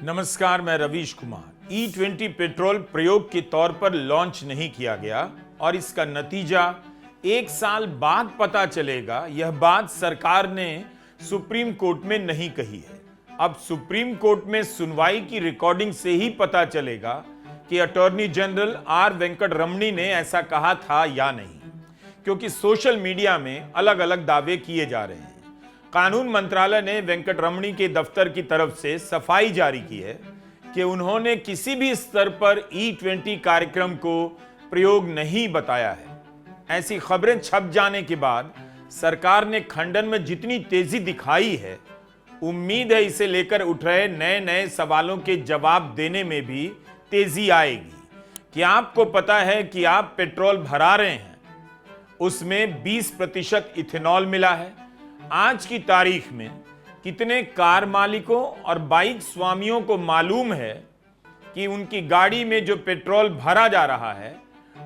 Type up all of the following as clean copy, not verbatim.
नमस्कार, मैं Ravish Kumar. E20 petrol प्रयोग के तौर पर लॉन्च नहीं किया गया और इसका नतीजा 1 साल बाद पता चलेगा, यह बात सरकार ने सुप्रीम कोर्ट में नहीं कही है। अब सुप्रीम कोर्ट में सुनवाई की रिकॉर्डिंग से ही पता चलेगा कि अटॉर्नी जनरल आर वेंकट रमणी ने ऐसा कहा था या नहीं, क्योंकि सोशल मीडिया में अलग अलग दावे किए जा रहे हैं। कानून मंत्रालय ने वेंकट रमणी के दफ्तर की तरफ से सफाई जारी की है कि उन्होंने किसी भी स्तर पर E20 कार्यक्रम को प्रयोग नहीं बताया है। ऐसी खबरें छप जाने के बाद सरकार ने खंडन में जितनी तेजी दिखाई है, उम्मीद है इसे लेकर उठ रहे नए नए सवालों के जवाब देने में भी तेजी आएगी। क्या आपको पता है कि आप पेट्रोल भरा रहे हैं, उसमें 20% इथेनॉल मिला है? आज की तारीख में कितने कार मालिकों और बाइक स्वामियों को मालूम है कि उनकी गाड़ी में जो पेट्रोल भरा जा रहा है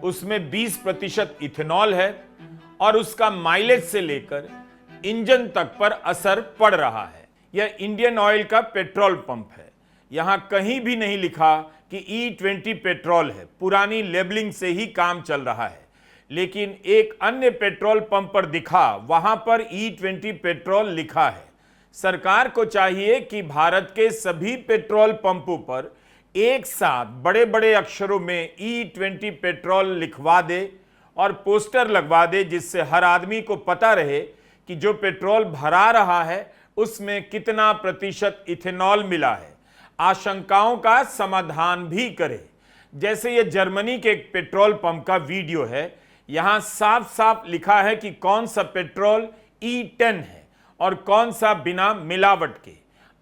उसमें 20% इथेनॉल है और उसका माइलेज से लेकर इंजन तक पर असर पड़ रहा है। यह इंडियन ऑयल का पेट्रोल पंप है। यहां कहीं भी नहीं लिखा कि E20 पेट्रोल है, पुरानी लेबलिंग से ही काम चल रहा है। लेकिन एक अन्य पेट्रोल पंप पर दिखा, वहां पर E20 पेट्रोल लिखा है। सरकार को चाहिए कि भारत के सभी पेट्रोल पंपों पर एक साथ बड़े बड़े अक्षरों में E20 पेट्रोल लिखवा दे और पोस्टर लगवा दे, जिससे हर आदमी को पता रहे कि जो पेट्रोल भरा रहा है उसमें कितना प्रतिशत इथेनॉल मिला है। आशंकाओं का समाधान भी करे। जैसे ये जर्मनी के एक पेट्रोल पंप का वीडियो है। यहां साफ साफ लिखा है कि कौन सा पेट्रोल E10 है और कौन सा बिना मिलावट के।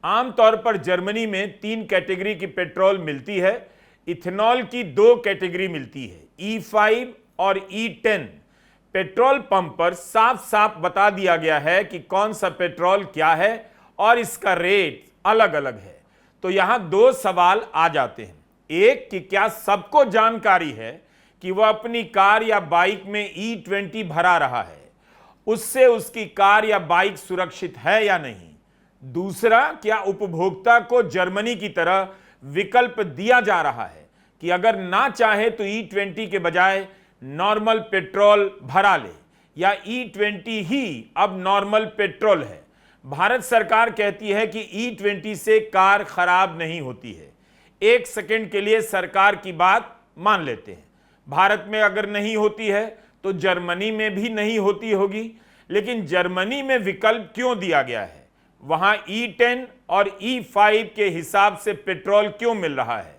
आमतौर पर जर्मनी में 3 कैटेगरी की पेट्रोल मिलती है। इथेनॉल की 2 कैटेगरी मिलती है, E5 और E10। पेट्रोल पंप पर साफ साफ बता दिया गया है कि कौन सा पेट्रोल क्या है और इसका रेट अलग अलग है। तो यहां 2 सवाल आ जाते हैं। एक, कि क्या सबको जानकारी है कि वह अपनी कार या बाइक में E20 भरा रहा है, उससे उसकी कार या बाइक सुरक्षित है या नहीं? दूसरा, क्या उपभोक्ता को जर्मनी की तरह विकल्प दिया जा रहा है कि अगर ना चाहे तो E20 के बजाय नॉर्मल पेट्रोल भरा ले, या E20 ही अब नॉर्मल पेट्रोल है? भारत सरकार कहती है कि E20 से कार खराब नहीं होती है। 1 सेकंड के लिए सरकार की बात मान लेते हैं। भारत में अगर नहीं होती है तो जर्मनी में भी नहीं होती होगी। लेकिन जर्मनी में विकल्प क्यों दिया गया है? वहां E10 और E5 के हिसाब से पेट्रोल क्यों मिल रहा है?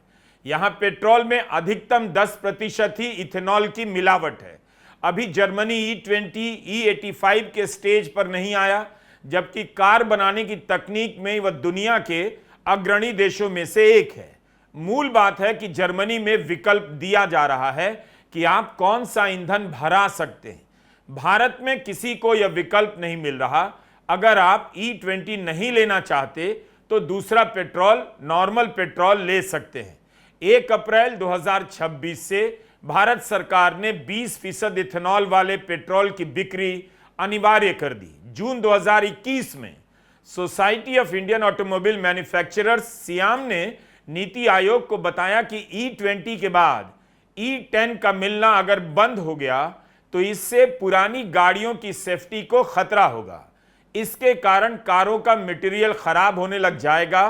यहां पेट्रोल में अधिकतम 10% ही इथेनॉल की मिलावट है। अभी जर्मनी E20, E85 के स्टेज पर नहीं आया, जबकि कार बनाने की तकनीक में वह दुनिया के अग्रणी देशों में से एक है। मूल बात है कि जर्मनी में विकल्प दिया जा रहा है कि आप कौन सा ईंधन भरा सकते हैं। भारत में किसी को यह विकल्प नहीं मिल रहा। अगर आप E20 नहीं लेना चाहते तो दूसरा पेट्रोल, नॉर्मल पेट्रोल ले सकते हैं। 1 अप्रैल 2026 से भारत सरकार ने 20% इथेनॉल वाले पेट्रोल की बिक्री अनिवार्य कर दी। जून 2021 में society of Indian automobile manufacturers SIAM ने नीति आयोग को बताया कि E20 के बाद E10 का मिलना अगर बंद हो गया तो इससे पुरानी गाड़ियों की सेफ्टी को खतरा होगा। इसके कारण कारों का मटेरियल खराब होने लग जाएगा,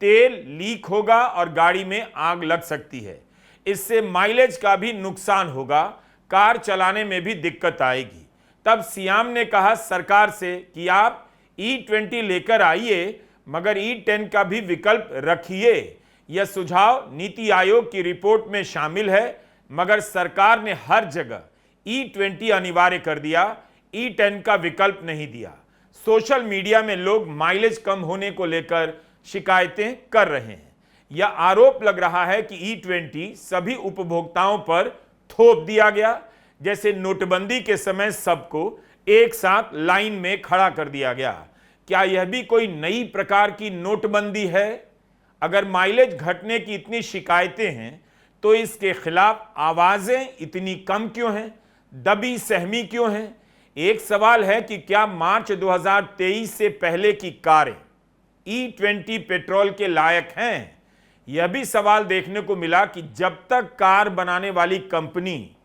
तेल लीक होगा और गाड़ी में आग लग सकती है। इससे माइलेज का भी नुकसान होगा, कार चलाने में भी दिक्कत आएगी। तब सियाम ने कहा सरकार से कि आप E20 लेकर आइए, मगर E10 का भी विकल्प रखिए। यह सुझाव नीति आयोग की रिपोर्ट में शामिल है, मगर सरकार ने हर जगह E20 अनिवार्य कर दिया, E10 का विकल्प नहीं दिया। सोशल मीडिया में लोग माइलेज कम होने को लेकर शिकायतें कर रहे हैं। यह आरोप लग रहा है कि E20 सभी उपभोक्ताओं पर थोप दिया गया, जैसे नोटबंदी के समय सबको एक साथ लाइन में खड़ा कर दिया गया। क्या यह भी कोई नई प्रकार की नोटबंदी है? अगर माइलेज घटने की इतनी शिकायतें हैं तो इसके खिलाफ आवाजें इतनी कम क्यों हैं? दबी सहमी क्यों है? एक सवाल है कि क्या मार्च 2023 से पहले की कारें E20 पेट्रोल के लायक हैं? यह भी सवाल देखने को मिला कि जब तक कार बनाने वाली कंपनी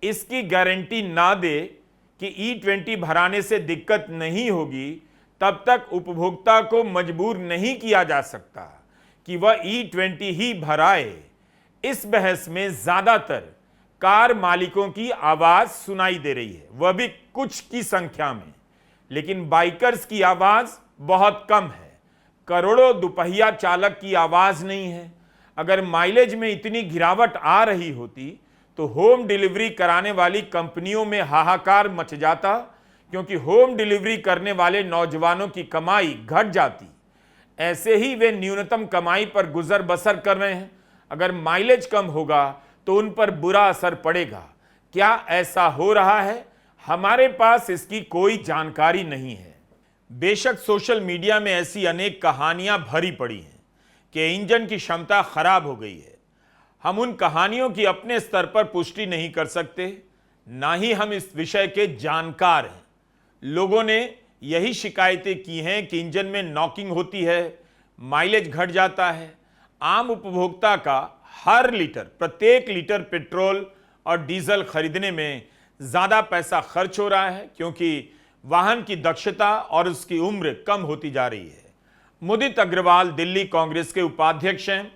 इसकी गारंटी ना दे कि E20 भराने से दिक्कत नहीं होगी, तब तक उपभोक्ता को मजबूर नहीं किया जा सकता कि वह E20 ही भराए। इस बहस में ज्यादातर कार मालिकों की आवाज सुनाई दे रही है, वह भी कुछ की संख्या में, लेकिन बाइकर्स की आवाज बहुत कम है। करोड़ों दुपहिया चालक की आवाज नहीं है। अगर माइलेज में इतनी गिरावट आ रही होती तो होम डिलीवरी कराने वाली कंपनियों में हाहाकार मच जाता, क्योंकि होम डिलीवरी करने वाले नौजवानों की कमाई घट जाती। ऐसे ही वे न्यूनतम कमाई पर गुजर बसर कर रहे हैं। अगर माइलेज कम होगा तो उन पर बुरा असर पड़ेगा। क्या ऐसा हो रहा है? हमारे पास इसकी कोई जानकारी नहीं है। बेशक सोशल मीडिया में ऐसी अनेक कहानियां भरी पड़ी हैं कि इंजन की क्षमता खराब हो गई है। हम उन कहानियों की अपने स्तर पर पुष्टि नहीं कर सकते, ना ही हम इस विषय के जानकार हैं। लोगों ने यही शिकायतें की हैं कि इंजन में नॉकिंग होती है, माइलेज घट जाता है। आम उपभोक्ता का हर लीटर, प्रत्येक लीटर पेट्रोल और डीजल खरीदने में ज्यादा पैसा खर्च हो रहा है, क्योंकि वाहन की दक्षता और उसकी उम्र कम होती जा रही है। मुदित अग्रवाल दिल्ली कांग्रेस के उपाध्यक्ष हैं।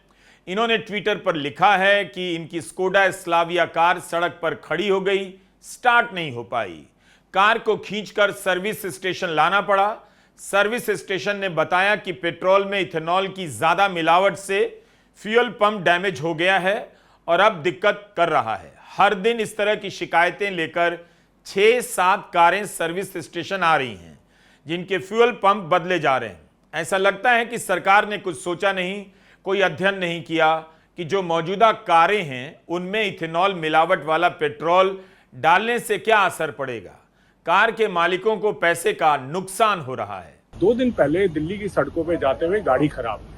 इन्होंने ट्विटर पर लिखा है कि इनकी स्कोडा स्लाविया कार सड़क पर खड़ी हो गई, स्टार्ट नहीं हो पाई। कार को खींचकर सर्विस स्टेशन लाना पड़ा। सर्विस स्टेशन ने बताया कि पेट्रोल में इथेनॉल की ज्यादा मिलावट से फ्यूल पंप डैमेज हो गया है और अब दिक्कत कर रहा है। हर दिन इस तरह की शिकायतें लेकर 6-7 कारें सर्विस स्टेशन आ रही हैं, जिनके फ्यूल पंप बदले जा रहे हैं। ऐसा लगता है कि सरकार ने कुछ सोचा नहीं, कोई अध्ययन नहीं किया कि जो मौजूदा कारें हैं उनमें इथेनॉल मिलावट वाला पेट्रोल डालने से क्या असर पड़ेगा। कार के मालिकों को पैसे का नुकसान हो रहा है। 2 दिन पहले दिल्ली की सड़कों पे जाते हुए गाड़ी खराब हो गई।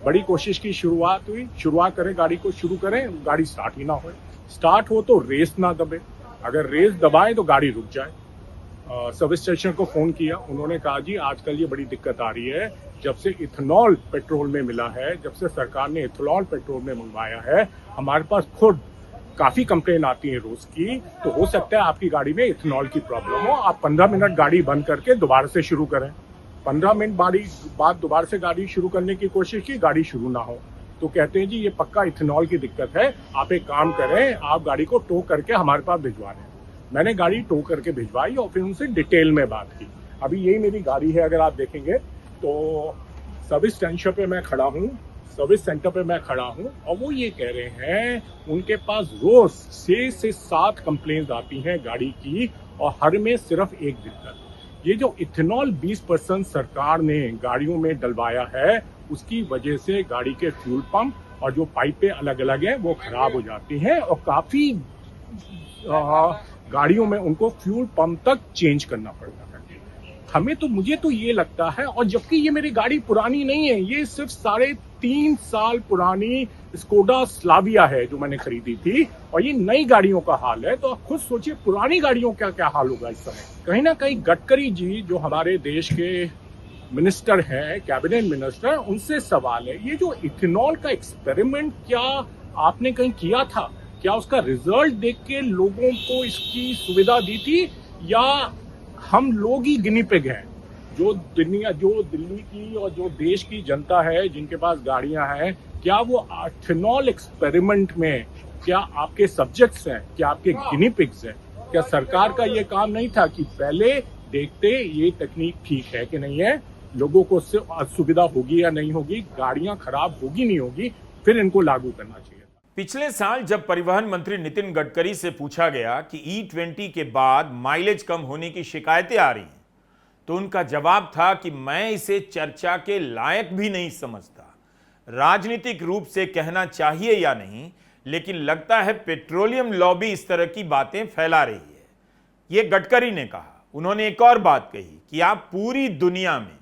बड़ी कोशिश की, शुरुआत करें, गाड़ी को शुरू करें, गाड़ी स्टार्ट ही ना हो। स्टार्ट हो तो रेस ना दबे, अगर रेस दबाए तो गाड़ी रुक जाए। सर्विस स्टेशन को फोन किया, उन्होंने कहा जी आजकल ये बड़ी दिक्कत आ रही है, जब से इथेनॉल पेट्रोल में मिला है, जब से सरकार ने इथेनॉल पेट्रोल में मंगवाया है, हमारे पास खुद काफी कंप्लेन आती है रोज की, तो हो सकता है आपकी गाड़ी में इथेनॉल की प्रॉब्लम हो। आप 15 मिनट गाड़ी बंद करके दोबारा से शुरू करें। 15 मिनट बाद दोबारा से गाड़ी शुरू करने की कोशिश की, गाड़ी शुरू ना हो, तो कहते हैं जी ये पक्का इथेनॉल की दिक्कत है, आप एक काम करें, आप गाड़ी को टो करके हमारे पास भिजवा दें। मैंने गाड़ी टो करके भिजवाई और फिर उनसे डिटेल में बात की। अभी यही मेरी गाड़ी है, अगर आप देखेंगे तो सर्विस सेंटर पे मैं खड़ा हूँ और वो ये कह रहे हैं उनके पास रोज 6 से 7 कंप्लेंट आती हैं गाड़ी की, और हर में सिर्फ एक दिक्कत, ये जो इथेनॉल 20% सरकार ने गाड़ियों में डलवाया है, उसकी वजह से गाड़ी के फ्यूल पंप और जो पाइपें अलग अलग हैं वो खराब हो जाती हैं, और काफी गाड़ियों में उनको फ्यूल पंप तक चेंज करना पड़ता है। मुझे तो ये लगता है, और जबकि ये मेरी गाड़ी पुरानी नहीं है, ये सिर्फ 3.5 साल पुरानी स्कोडा स्लाविया है जो मैंने खरीदी थी, और ये नई गाड़ियों का हाल है, तो आप खुद सोचिए पुरानी गाड़ियों का क्या हाल होगा इस समय। कहीं ना कहीं गडकरी जी जो हमारे देश के मिनिस्टर हैं, कैबिनेट मिनिस्टर, उनसे सवाल है, ये जो इथेनॉल का एक्सपेरिमेंट क्या आपने कहीं किया था? क्या उसका रिजल्ट देख के लोगों को इसकी सुविधा दी थी, या हम लोग ही गिनी पिग हैं? जो दिल्ली की और जो देश की जनता है जिनके पास गाड़ियां हैं, क्या वो इथेनॉल एक्सपेरिमेंट में क्या आपके सब्जेक्ट्स हैं, क्या आपके गिनी पिग्स हैं? क्या सरकार का ये काम नहीं था कि पहले देखते ये तकनीक ठीक है कि नहीं है, लोगों को सुविधा होगी या नहीं होगी, गाड़ियां खराब होगी नहीं होगी, फिर इनको लागू करना चाहिए। पिछले साल जब परिवहन मंत्री नितिन गडकरी से पूछा गया कि E20 के बाद माइलेज कम होने की शिकायतें आ रही हैं, तो उनका जवाब था कि मैं इसे चर्चा के लायक भी नहीं समझता। राजनीतिक रूप से कहना चाहिए या नहीं, लेकिन लगता है पेट्रोलियम लॉबी इस तरह की बातें फैला रही है, यह गडकरी ने कहा। उन्होंने एक और बात कही कि आप पूरी दुनिया में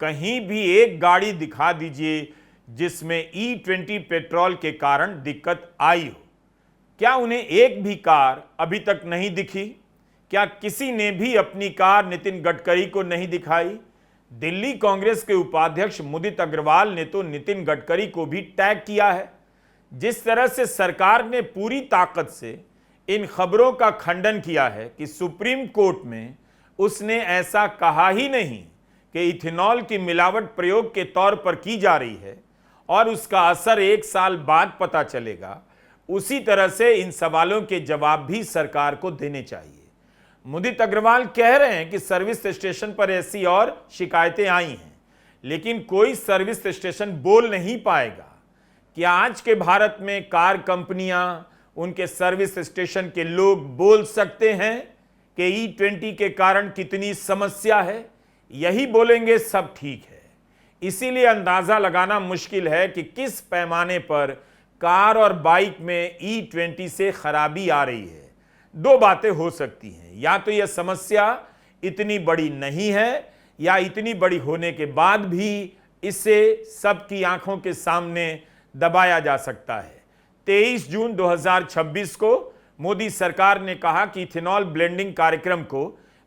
कहीं भी एक गाड़ी दिखा दीजिए जिसमें E20 पेट्रोल के कारण दिक्कत आई हो। क्या उन्हें एक भी कार अभी तक नहीं दिखी? क्या किसी ने भी अपनी कार नितिन गडकरी को नहीं दिखाई? दिल्ली कांग्रेस के उपाध्यक्ष मुदित अग्रवाल ने तो नितिन गडकरी को भी टैग किया है। जिस तरह से सरकार ने पूरी ताकत से इन खबरों का खंडन किया है कि सुप्रीम कोर्ट में उसने ऐसा कहा ही नहीं कि इथेनॉल की मिलावट प्रयोग के तौर पर की जा रही है और उसका असर 1 साल बाद पता चलेगा, उसी तरह से इन सवालों के जवाब भी सरकार को देने चाहिए। मुदित अग्रवाल कह रहे हैं कि सर्विस स्टेशन पर ऐसी और शिकायतें आई हैं, लेकिन कोई सर्विस स्टेशन बोल नहीं पाएगा कि आज के भारत में कार कंपनियां, उनके सर्विस स्टेशन के लोग बोल सकते हैं कि E20 के कारण कितनी समस्या है। यही बोलेंगे सब ठीक है। इसीलिए अंदाजा लगाना मुश्किल है कि किस पैमाने पर कार और बाइक में E20 से खराबी आ रही है। 2 बातें हो सकती हैं, या तो यह समस्या इतनी बड़ी नहीं है, या इतनी बड़ी होने के बाद भी इसे सबकी आंखों के सामने दबाया जा सकता है। 23 जून 2026 को मोदी सरकार ने कहा कि इथेनॉल ब्लेंडिंग कार्यक्रम को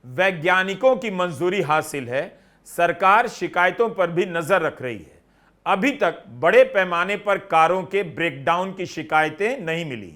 वैज्ञानिकों की मंजूरी हासिल है। सरकार शिकायतों पर भी नजर रख रही है। अभी तक बड़े पैमाने पर कारों के ब्रेकडाउन की शिकायतें नहीं मिली।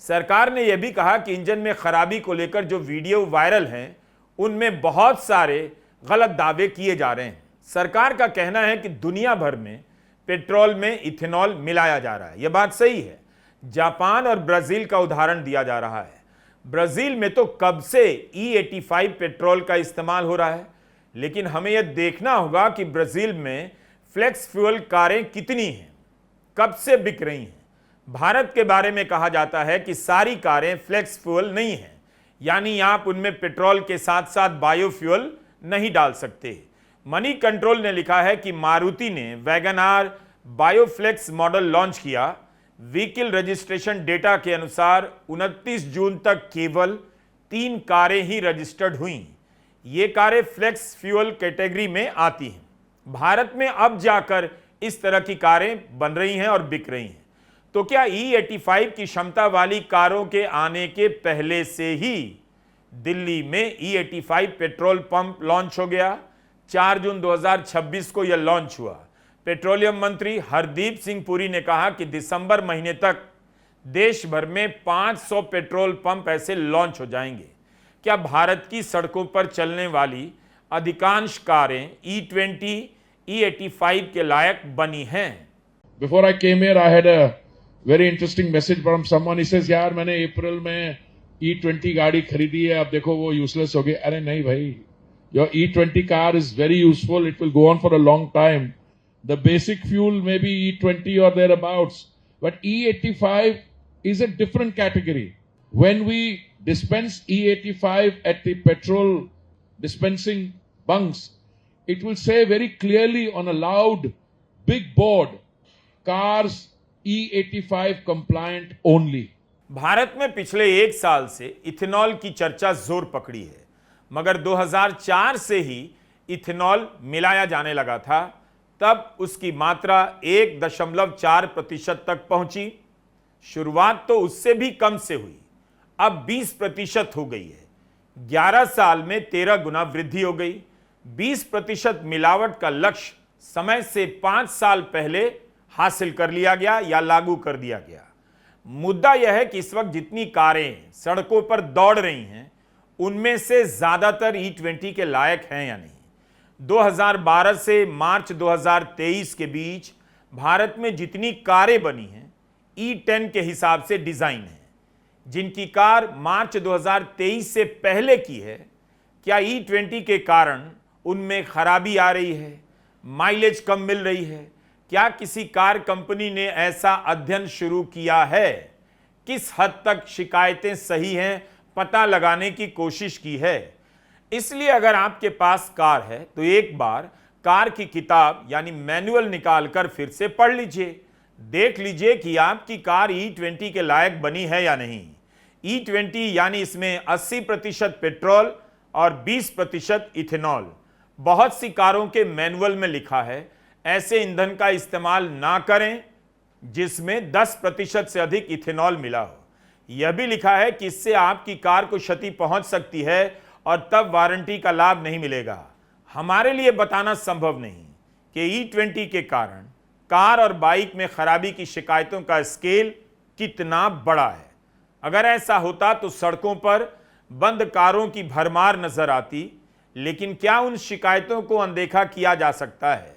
सरकार ने यह भी कहा कि इंजन में खराबी को लेकर जो वीडियो वायरल हैं, उनमें बहुत सारे गलत दावे किए जा रहे हैं। सरकार का कहना है कि दुनिया भर में पेट्रोल में इथेनॉल मिलाया जा रहा है। यह बात सही है। जापान और ब्राजील का उदाहरण दिया जा रहा है। ब्राजील में तो कब से E85 पेट्रोल का इस्तेमाल हो रहा है, लेकिन हमें यह देखना होगा कि ब्राजील में फ्लेक्स फ्यूल कारें कितनी हैं, कब से बिक रही हैं। भारत के बारे में कहा जाता है कि सारी कारें फ्लेक्स फ्यूल नहीं हैं, यानी आप उनमें पेट्रोल के साथ साथ बायोफ्यूल नहीं डाल सकते। मनी कंट्रोल ने लिखा है कि मारुति ने वैगन आर बायोफ्लेक्स मॉडल लॉन्च किया। व्हीकल रजिस्ट्रेशन डेटा के अनुसार 29 जून तक केवल 3 कारें ही रजिस्टर्ड हुई। ये कारें फ्लेक्स फ्यूल कैटेगरी में आती हैं। भारत में अब जाकर इस तरह की कारें बन रही हैं और बिक रही हैं। तो क्या E85 की क्षमता वाली कारों के आने के पहले से ही दिल्ली में E85 पेट्रोल पंप लॉन्च हो गया? 4 जून 2026 को यह लॉन्च हुआ। पेट्रोलियम मंत्री हरदीप सिंह पुरी ने कहा कि दिसंबर महीने तक देश भर में 500 पेट्रोल पंप ऐसे लॉन्च हो जाएंगे। क्या भारत की सड़कों पर चलने वाली अधिकांश कारें E20, E85 के लायक बनी हैं? Before I came here, I had a very interesting message from someone. He says, यार मैंने अप्रैल में E20 गाड़ी खरीदी है, अब देखो वो यूजलेस हो गई। अरे नहीं भाई, your E20 car is very useful. It will go on for a long time. The basic fuel may be E20 or thereabouts, but E85 is a different category. When we dispense E85 at the petrol dispensing bunks, it will say very clearly on a loud, big board, cars E85 compliant only. Bharat में पिछले 1 साल से ethanol की चर्चा जोर पकड़ी है, मगर 2004 से ही इथेनॉल मिलाया जाने लगा था। तब उसकी मात्रा 1.4% तक पहुंची। शुरुआत तो उससे भी कम से हुई, अब 20% हो गई है। 11 साल में 13 गुना वृद्धि हो गई। 20% मिलावट का लक्ष्य समय से 5 साल पहले हासिल कर लिया गया या लागू कर दिया गया। मुद्दा यह है कि इस वक्त जितनी कारें सड़कों पर दौड़ रही हैं, उनमें से ज्यादातर E20 के लायक हैं या नहीं। 2012 से मार्च 2023 के बीच भारत में जितनी कारें बनी हैं, E10 के हिसाब से डिजाइन है। जिनकी कार मार्च 2023 से पहले की है, क्या E20 के कारण उनमें खराबी आ रही है, माइलेज कम मिल रही है? क्या किसी कार कंपनी ने ऐसा अध्ययन शुरू किया है? किस हद तक शिकायतें सही हैं, पता लगाने की कोशिश की है? इसलिए अगर आपके पास कार है तो एक बार कार की किताब यानी मैनुअल निकालकर फिर से पढ़ लीजिए। देख लीजिए कि आपकी कार E20 के लायक बनी है या नहीं। E20 यानी इसमें 80% पेट्रोल और 20% इथेनॉल। बहुत सी कारों के मैनुअल में लिखा है ऐसे ईंधन का इस्तेमाल ना करें जिसमें 10% से अधिक इथेनॉल मिला हो। यह भी लिखा है कि इससे आपकी कार को क्षति पहुंच सकती है और तब वारंटी का लाभ नहीं मिलेगा। हमारे लिए बताना संभव नहीं कि E20 के कारण कार और बाइक में खराबी की शिकायतों का स्केल कितना बड़ा है। अगर ऐसा होता तो सड़कों पर बंद कारों की भरमार नजर आती, लेकिन क्या उन शिकायतों को अनदेखा किया जा सकता है?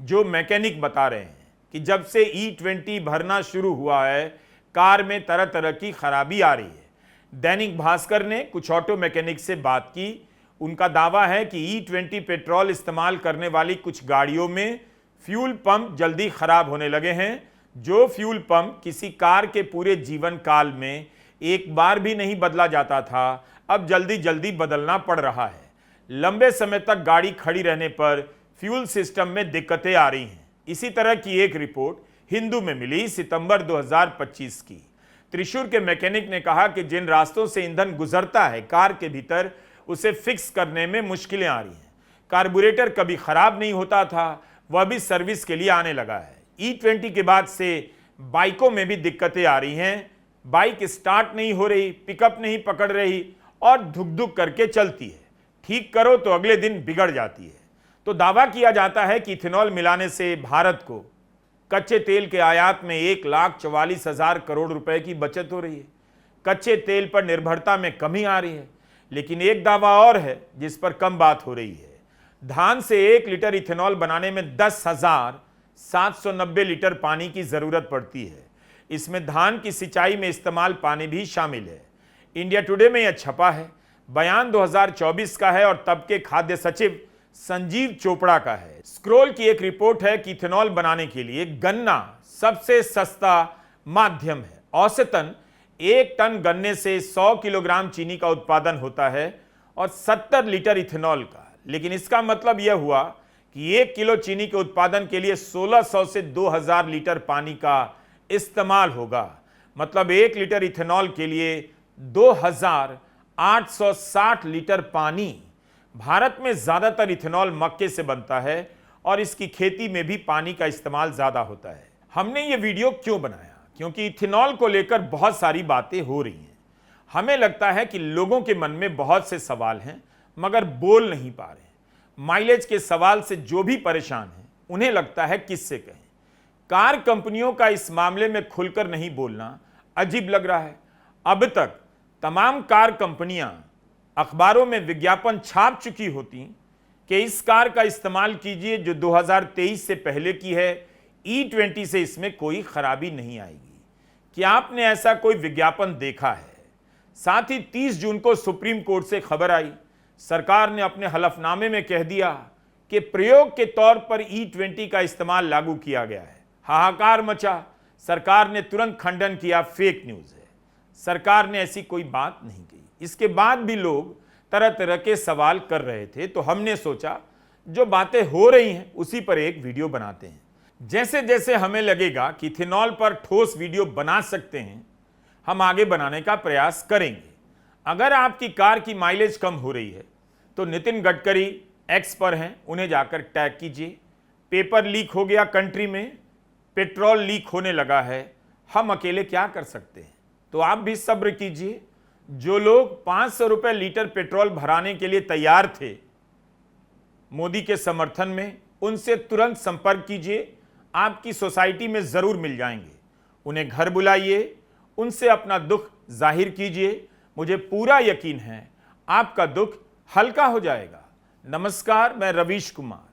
जो मैकेनिक बता रहे हैं कि जब से E20 भरना शुरू हुआ है, कार में तरह तरह की खराबी आ रही है। दैनिक भास्कर ने कुछ ऑटो मैकेनिक से बात की। उनका दावा है कि E20 पेट्रोल इस्तेमाल करने वाली कुछ गाड़ियों में फ्यूल पंप जल्दी खराब होने लगे हैं। जो फ्यूल पंप किसी कार के पूरे जीवन काल में एक बार भी नहीं बदला जाता था, अब जल्दी जल्दी बदलना पड़ रहा है। लंबे समय तक गाड़ी खड़ी रहने पर फ्यूल सिस्टम में दिक्कतें आ रही हैं। इसी तरह की एक रिपोर्ट हिंदू में मिली सितंबर 2025 की। त्रिशूर के मैकेनिक ने कहा कि जिन रास्तों से ईंधन गुजरता है कार के भीतर, उसे फिक्स करने में मुश्किलें आ रही हैं। कार्बोरेटर कभी खराब नहीं होता था, वह भी सर्विस के लिए आने लगा है। E20 के बाद से बाइकों में भी दिक्कतें आ रही हैं। बाइक स्टार्ट नहीं हो रही, पिकअप नहीं पकड़ रही और धुक धुक करके चलती है। ठीक करो तो अगले दिन बिगड़ जाती है। तो दावा किया जाता है कि इथेनॉल मिलाने से भारत को कच्चे तेल के आयात में 1,44,000 करोड़ रुपए की बचत हो रही है। कच्चे तेल पर निर्भरता में कमी आ रही है। लेकिन एक दावा और है जिस पर कम बात हो रही है। धान से 1 लीटर इथेनॉल बनाने में 10,790 लीटर पानी की जरूरत पड़ती है। इसमें धान की सिंचाई में इस्तेमाल पानी भी शामिल है। इंडिया टुडे में यह छपा है। बयान 2024 का है और तब के खाद्य सचिव संजीव चोपड़ा का है। स्क्रोल की एक रिपोर्ट है कि इथेनॉल बनाने के लिए गन्ना सबसे सस्ता माध्यम है। औसतन 1 टन गन्ने से 100 किलोग्राम चीनी का उत्पादन होता है और 70 लीटर इथेनॉल का। लेकिन इसका मतलब यह हुआ कि 1 किलो चीनी के उत्पादन के लिए 1600 से 2000 लीटर पानी का इस्तेमाल होगा। मतलब 1 लीटर इथेनॉल के लिए 2860 लीटर पानी। भारत में ज्यादातर इथेनॉल मक्के से बनता है और इसकी खेती में भी पानी का इस्तेमाल ज्यादा होता है। हमने ये वीडियो क्यों बनाया? क्योंकि इथेनॉल को लेकर बहुत सारी बातें हो रही हैं। हमें लगता है कि लोगों के मन में बहुत से सवाल हैं मगर बोल नहीं पा रहे। माइलेज के सवाल से जो भी परेशान हैं उन्हें लगता है किससे कहें। कार कंपनियों का इस मामले में खुलकर नहीं बोलना अजीब लग रहा है। अब तक तमाम कार कंपनियां अखबारों में विज्ञापन छाप चुकी होती कि इस कार का इस्तेमाल कीजिए जो 2023 से पहले की है। E20 से इसमें कोई खराबी नहीं आएगी। क्या आपने ऐसा कोई विज्ञापन देखा है? साथ ही 30 जून को सुप्रीम कोर्ट से खबर आई। सरकार ने अपने हलफनामे में कह दिया कि प्रयोग के तौर पर E20 का इस्तेमाल लागू किया गया है। हाहाकार मचा। सरकार ने तुरंत खंडन किया, फेक न्यूज है। सरकार ने ऐसी कोई बात नहीं की। इसके बाद भी लोग तरह तरह के सवाल कर रहे थे, तो हमने सोचा जो बातें हो रही हैं उसी पर एक वीडियो बनाते हैं। जैसे जैसे हमें लगेगा कि इथेनॉल पर ठोस वीडियो बना सकते हैं, हम आगे बनाने का प्रयास करेंगे। अगर आपकी कार की माइलेज कम हो रही है तो नितिन गडकरी एक्स पर हैं, उन्हें जाकर टैग कीजिए। पेपर लीक हो गया कंट्री में, पेट्रोल लीक होने लगा है, हम अकेले क्या कर सकते हैं? तो आप भी सब्र कीजिए। जो लोग 500 रुपए लीटर पेट्रोल भराने के लिए तैयार थे मोदी के समर्थन में, उनसे तुरंत संपर्क कीजिए। आपकी सोसाइटी में जरूर मिल जाएंगे। उन्हें घर बुलाइए, उनसे अपना दुख जाहिर कीजिए। मुझे पूरा यकीन है आपका दुख हल्का हो जाएगा। नमस्कार, मैं रवीश कुमार।